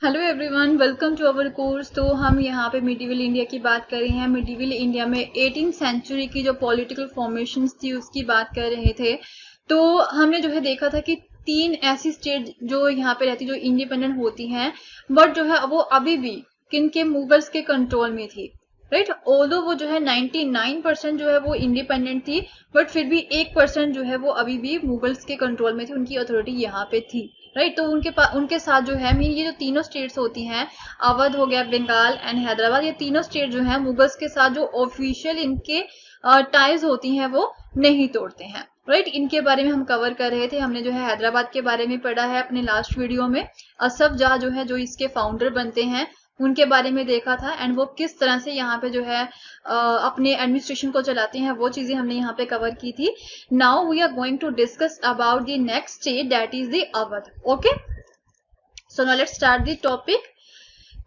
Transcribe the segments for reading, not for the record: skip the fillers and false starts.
Hello everyone, welcome to our course. तो हम यहाँ पे मिडिवल इंडिया की बात कर रहे हैं। मिडिवल इंडिया में 18th सेंचुरी की जो पॉलिटिकल फॉर्मेशंस थी उसकी बात कर रहे थे। तो हमने जो है देखा था कि तीन ऐसी स्टेट जो यहाँ पे रहती जो इंडिपेंडेंट होती हैं, बट जो है वो अभी भी किनके मुगल्स के कंट्रोल में थी, राइट। ऑल्दो वो जो है 99% जो है वो इंडिपेंडेंट थी, बट फिर भी 1% जो है वो अभी भी मुगल्स के कंट्रोल में थी, उनकी अथॉरिटी यहाँ पे थी, राइट। तो उनके साथ जो है मीन ये जो तीनों स्टेट्स होती हैं, अवध हो गया, बंगाल एंड हैदराबाद, ये तीनों स्टेट जो है मुगल्स के साथ जो ऑफिशियल इनके टाइज होती हैं वो नहीं तोड़ते हैं, राइट। इनके बारे में हम कवर कर रहे थे। हमने जो है हैदराबाद के बारे में पढ़ा है अपने लास्ट वीडियो में। असफ जाह जो है जो इसके फाउंडर बनते हैं उनके बारे में देखा था, एंड वो किस तरह से यहाँ पे जो है अपने एडमिनिस्ट्रेशन को चलाते हैं, वो चीजें हमने यहाँ पे कवर की थी। Now we are going to discuss about the next state, that is the Awadh. Okay, so now let's start the topic.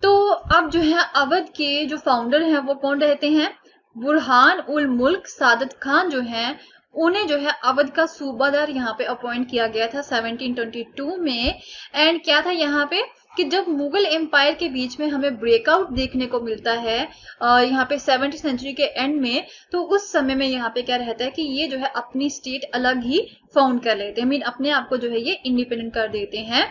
तो अब जो है अवध के जो फाउंडर हैं वो कौन रहते हैं? बुरहान उल मुल्क सादत खान जो है, उन्हें जो है अवध का सूबादार यहाँ पे अपॉइंट किया गया था 1722 में। एंड क्या था यहाँ पे कि जब मुगल एम्पायर के बीच में हमें ब्रेकआउट देखने को मिलता है यहाँ पे 7th सेंचुरी के एंड में, तो उस समय में यहाँ पे क्या रहता है कि ये जो है अपनी स्टेट अलग ही फाउंड कर लेते हैं, मीन अपने आप को जो है ये इंडिपेंडेंट कर देते हैं।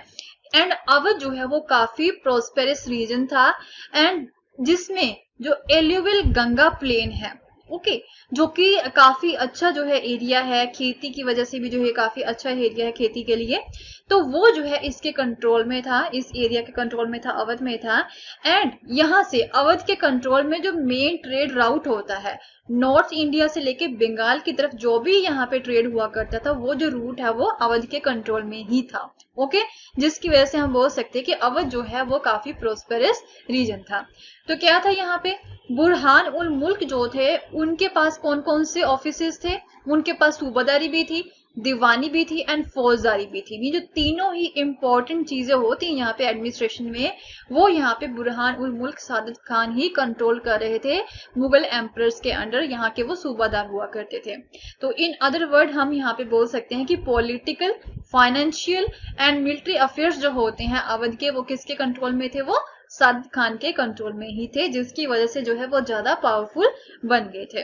एंड अवध जो है वो काफी प्रोस्पेरस रीजन था, एंड जिसमें जो एल्यूवियल गंगा प्लेन है, ओके, जो कि काफी अच्छा जो है एरिया है, खेती की वजह से भी जो है काफी अच्छा एरिया है खेती के लिए। तो वो जो है इसके कंट्रोल में था, इस एरिया के कंट्रोल में था, अवध में था। एंड यहाँ से अवध के कंट्रोल में जो मेन ट्रेड राउट होता है नॉर्थ इंडिया से लेके बंगाल की तरफ, जो भी यहाँ पे ट्रेड हुआ करता था, वो जो रूट है वो अवध के कंट्रोल में ही था, ओके। जिसकी वजह से हम बोल सकते हैं कि अवध जो है वो काफी प्रोस्पेरस रीजन था। तो क्या था यहाँ पे, बुरहान उल मुल्क जो थे उनके पास कौन कौन से ऑफिसेस थे? उनके पास सूबादारी भी थी, दीवानी भी थी एंड फौजदारी भी थी। ये जो तीनों ही इंपॉर्टेंट चीजें होती हैं यहाँ पे एडमिनिस्ट्रेशन में, वो यहाँ पे बुरहान उल मुल्क सादत खान ही कंट्रोल कर रहे थे। मुगल एम्परर्स के अंडर यहाँ के वो सूबादार हुआ करते थे। तो इन अदर वर्ड हम यहाँ पे बोल सकते हैं कि political, financial and military affairs जो होते हैं अवध के, वो किसके कंट्रोल में थे? वो सादत खान के कंट्रोल में ही थे, जिसकी वजह से जो है वो ज्यादा पावरफुल बन गए थे।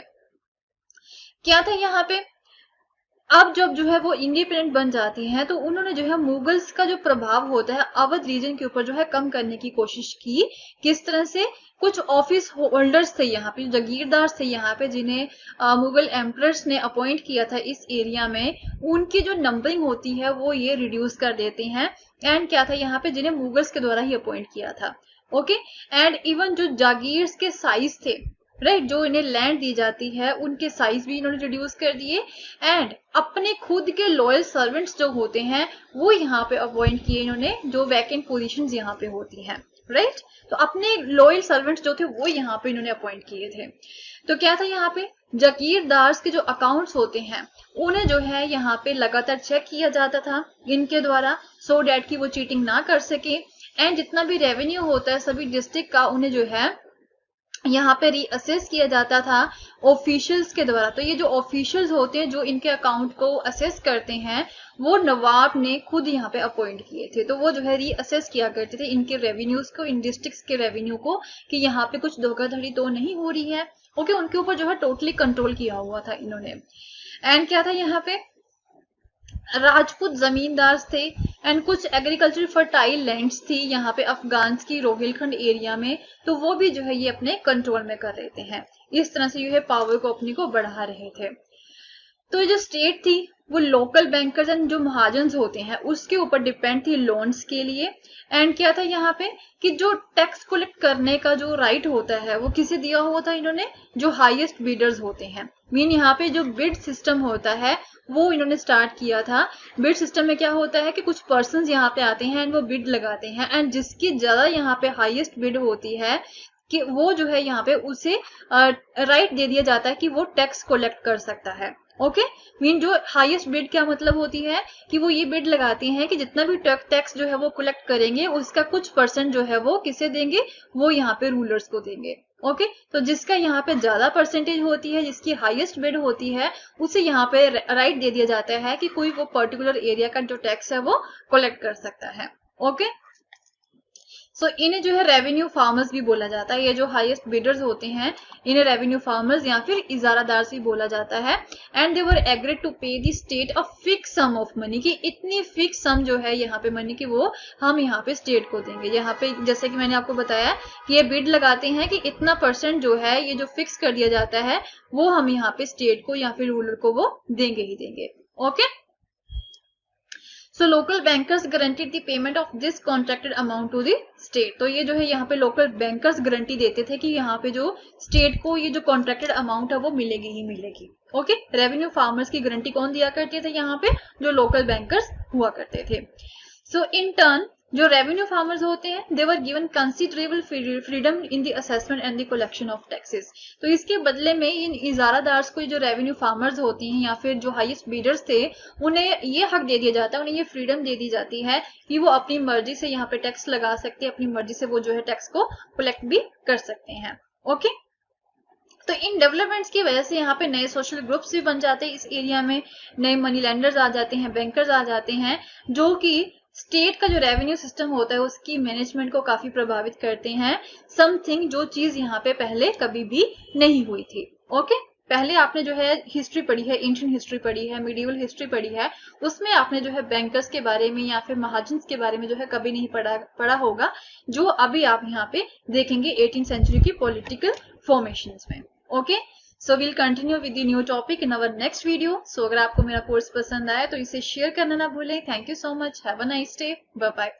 क्या था यहाँ पे, अब जब जो है वो इंडिपेंडेंट बन जाती हैं तो उन्होंने जो है मुगल्स का जो प्रभाव होता है अवध रीजन के ऊपर जो है कम करने की कोशिश की। किस तरह से? कुछ ऑफिस होल्डर्स थे यहाँ पे, जागीरदार थे यहाँ पे, जिन्हें मुगल एम्परर्स ने अपॉइंट किया था इस एरिया में, उनकी जो नंबरिंग होती है वो ये रिड्यूस कर देते हैं। एंड क्या था यहाँ पे, जिन्हें मुगल्स के द्वारा ही अपॉइंट किया था, ओके। एंड इवन जो जागीर्स के साइज थे, राइट, जो इन्हें लैंड दी जाती है उनके साइज भी इन्होंने रिड्यूस कर दिए। एंड अपने खुद के लॉयल सर्वेंट्स जो होते हैं वो यहाँ पे अपॉइंट किए इन्होंने, जो वैकेंट पोजीशंस यहाँ पे होती हैं, राइट। तो अपने लॉयल सर्वेंट्स जो थे वो यहाँ पे इन्होंने अपॉइंट किए थे। तो क्या था यहाँ पे, जागीरदार्स के जो अकाउंट्स होते हैं उन्हें जो है यहाँ पे लगातार चेक किया जाता था इनके द्वारा, सो डैट की वो चीटिंग ना कर सके। एंड जितना भी रेवेन्यू होता है सभी डिस्ट्रिक्ट का, उन्हें जो है यहाँ पे रीअसेस किया जाता था ऑफिशियल्स के द्वारा। तो ये जो ऑफिशियल्स होते हैं जो इनके अकाउंट को असेस करते हैं, वो नवाब ने खुद यहाँ पे अपॉइंट किए थे। तो वो जो है रीअसेस किया करते थे इनके रेवेन्यूज को, इन डिस्ट्रिक्ट्स के रेवेन्यू को, कि यहाँ पे कुछ धोखाधड़ी तो नहीं हो रही है, ओके। उनके ऊपर जो है टोटली कंट्रोल किया हुआ था इन्होंने। एंड क्या था यहाँ पे, राजपूत जमींदार थे एंड कुछ एग्रीकल्चर फर्टाइल लैंड्स थी यहाँ पे अफगान्स की रोहिलखंड एरिया में, तो वो भी जो है ये अपने कंट्रोल में कर रहे हैं। इस तरह से जो है पावर को अपनी को बढ़ा रहे थे। तो ये जो स्टेट थी वो लोकल बैंकर्स एंड जो महाजन होते हैं उसके ऊपर डिपेंड थी लोन्स के लिए। एंड क्या था यहाँ पे कि जो टैक्स कलेक्ट करने का जो राइट होता है वो किसे दिया हुआ था इन्होंने? जो हाईएस्ट बिडर्स होते हैं, मीन यहाँ पे जो बिड सिस्टम होता है वो इन्होंने स्टार्ट किया था। बिड सिस्टम में क्या होता है कि कुछ पर्सन्स यहाँ पे आते हैं एंड वो बिड लगाते हैं, एंड जिसकी ज्यादा यहाँ पे हाईएस्ट बिड होती है कि वो जो है यहाँ पे उसे राइट दे दिया जाता है कि वो टैक्स कलेक्ट कर सकता है, ओके। मीन जो हाईएस्ट बिड क्या मतलब होती है कि वो ये बिड लगाती हैं कि जितना भी टैक्स जो है वो कलेक्ट करेंगे उसका कुछ परसेंट जो है वो किसे देंगे? वो यहाँ पे रूलर्स को देंगे, ओके। तो जिसका यहाँ पे ज्यादा परसेंटेज होती है, जिसकी हाईएस्ट बिड होती है, उसे यहाँ पे राइट दे दिया जाता है कि कोई वो पर्टिकुलर एरिया का जो टैक्स है वो कलेक्ट कर सकता है, ओके। सो इन्हें जो है रेवेन्यू फार्मर्स भी बोला जाता है। ये जो हाईएस्ट बिडर्स होते हैं इन्हें रेवेन्यू फार्मर्स या फिर इजारादार से बोला जाता है। And they were agreed to pay the state a fix sum of money, कि इतनी फिक्स सम जो है यहाँ पे मनी की वो हम यहाँ पे स्टेट को देंगे। यहाँ पे जैसे कि मैंने आपको बताया कि ये बिड लगाते हैं कि इतना परसेंट जो है ये जो फिक्स कर दिया जाता है वो हम यहाँ पे स्टेट को या फिर रूलर को वो देंगे ही देंगे। Okay, so local bankers guaranteed the payment of this contracted amount to the state. तो ये जो है यहाँ पे लोकल बैंकर्स गारंटी देते थे कि यहाँ पे जो स्टेट को ये जो कॉन्ट्रैक्टेड अमाउंट है वो मिलेगी ही मिलेगी। ओके, रेवेन्यू फार्मर्स की गारंटी कौन दिया करते थे यहाँ पे? जो लोकल बैंकर्स हुआ करते थे। सो इन टर्न जो रेवेन्यू फार्मर्स होते हैं they were given considerable freedom in the assessment and the collection of taxes. तो इसके बदले में इन इजारादार्स को जो रेवेन्यू फार्मर्स होती हैं या फिर जो हाईएस्ट बीडर्स थे उन्हें ये हक दे दिया जाता है, उन्हें ये फ्रीडम दे दी जाती है कि वो अपनी मर्जी से यहाँ पे टैक्स लगा सकते हैं, अपनी मर्जी से वो जो है टैक्स को कलेक्ट भी कर सकते हैं। ओके, तो इन डेवलपमेंट्स की वजह से यहाँ पे नए सोशल ग्रुप्स भी बन जाते हैं इस एरिया में, नए मनी लैंडर्स आ जाते हैं, बैंकर्स आ जाते हैं जो कि स्टेट का जो रेवेन्यू सिस्टम होता है उसकी मैनेजमेंट को काफी प्रभावित करते हैं। समथिंग जो चीज यहाँ पे पहले कभी भी नहीं हुई थी। ओके, पहले आपने जो है हिस्ट्री पढ़ी है, एंशिएंट हिस्ट्री पढ़ी है, मिडिवल हिस्ट्री पढ़ी है, उसमें आपने जो है बैंकर्स के बारे में या फिर महाजन्स के बारे में जो है कभी नहीं पढ़ा होगा, जो अभी आप यहाँ पे देखेंगे 18th सेंचुरी की पॉलिटिकल फॉर्मेशंस में। Okay, so will continue with the new topic in our next video. So अगर आपको मेरा कोर्स पसंद आया तो इसे शेयर करना ना भूलें। Thank you so much, have a nice day, bye bye.